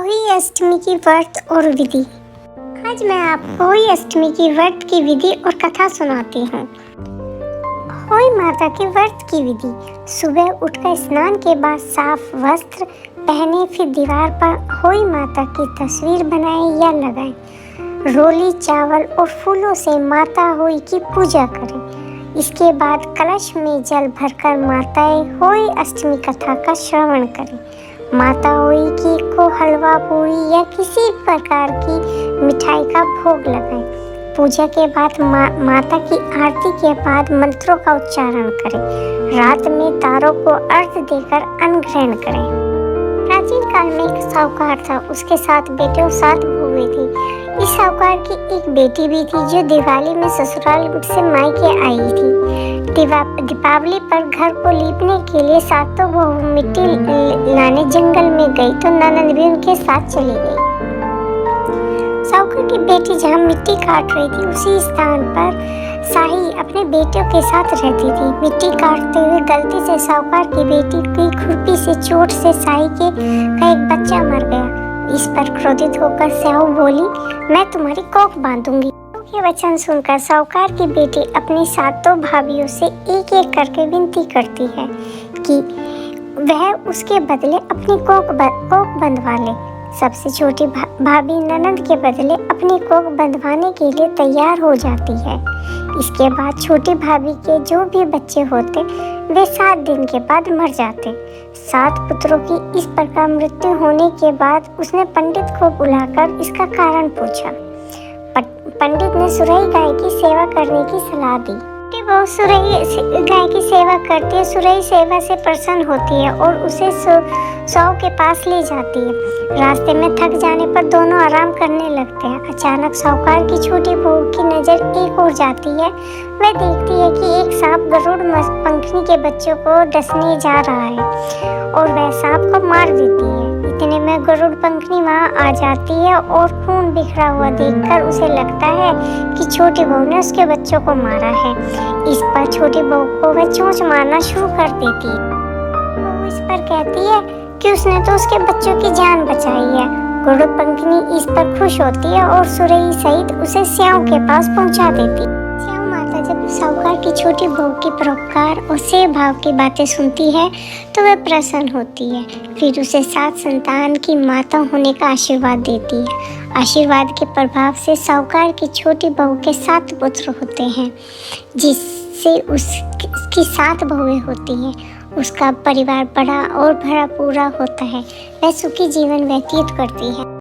होली अष्टमी की व्रत और विधि। आज मैं आपको होली अष्टमी की व्रत की विधि और कथा सुनाती हूँ। होली माता के व्रत की विधि। सुबह उठकर स्नान के बाद साफ वस्त्र पहने, फिर दीवार पर होली माता की तस्वीर बनाएं या लगाएं। रोली, चावल और फूलों से माता होली की पूजा करें। इसके बाद कलश में जल भरकर माताएं होली अष्टमी कथा का श्रवण करें। माता होली की को हलवा, पूरी या किसी प्रकार की मिठाई का भोग लगाएं। पूजा के बाद माता की आरती के बाद मंत्रों का उच्चारण करें। रात में तारों को अर्घ्य देकर अन्न ग्रहण करें। प्राचीन काल में एक साहूकार था, उसके 7 बेटे और 7 बहुएं थी। इस साहूकार की एक बेटी भी थी जो दिवाली में ससुराल से मायके आई थी। दीपावली पर घर को लीपने के लिए 7 बहू मिट्टी लाने जंगल में गई तो ननद भी उनके साथ चली गई। साहूकार की बेटी जहाँ मिट्टी काट रही थी उसी स्थान पर साही अपने बेटियों के साथ रहती थी। मिट्टी काटते हुए गलती से साहूकार की बेटी की खुरपी से चोट से साही का एक बच्चा मर गया। इस पर क्रोधित होकर साहू बोली, मैं तुम्हारी कोख बांधूंगी। ये वचन सुनकर साहूकार की बेटी अपनी 7 भाभियों से एक एक करके विनती करती है कि वह उसके बदले अपनी कोख बंधवा ले। सबसे छोटी भाभी ननद के बदले अपनी कोख बंधवाने के लिए तैयार हो जाती है। इसके बाद छोटी भाभी के जो भी बच्चे होते वे 7 दिन के बाद मर जाते। 7 पुत्रों की इस प्रकार मृत्यु होने के बाद उसने पंडित को बुलाकर इसका कारण पूछा। पंडित ने सुरई गाय की सेवा करने की सलाह दी। वो सुरई गाय की सेवा करती है, सुरई सेवा से प्रसन्न होती है और उसे सौ के पास ले जाती है। रास्ते में थक जाने पर दोनों आराम करने लगते हैं। अचानक साहूकार की छोटी बहू की नजर एक ओर जाती है। वह देखती है कि एक सांप गरुड़ पंखनी के बच्चों को डसने जा रहा है और वह सांप को मार देती है। इतने में गरुड़ पंखनी वहां आ जाती है और खून बिखरा हुआ देखकर उसे लगता है कि छोटी बहू ने उसके बच्चों को मारा है। इस पर छोटी बहू को वह चोंच मारना शुरू कर देती है। वो इस पर कहती है कि उसने तो उसके बच्चों की जान बचाई है। गरुड़ पंखनी इस पर खुश होती है और सुरई सहित उसे स्याऊ के पास पहुंचा देती है। स्याऊ माता जब साहूकार की छोटी बहू की परोपकार और सेवा भाव की बातें सुनती है तो वह प्रसन्न होती है। फिर उसे 7 संतान की माता होने का आशीर्वाद देती है। आशीर्वाद के प्रभाव से साहूकार की छोटी बहू के 7 पुत्र होते हैं, जिससे उसकी 7 बहुएं होती हैं। उसका परिवार बड़ा और भरा पूरा होता है। वह सुखी जीवन व्यतीत करती है।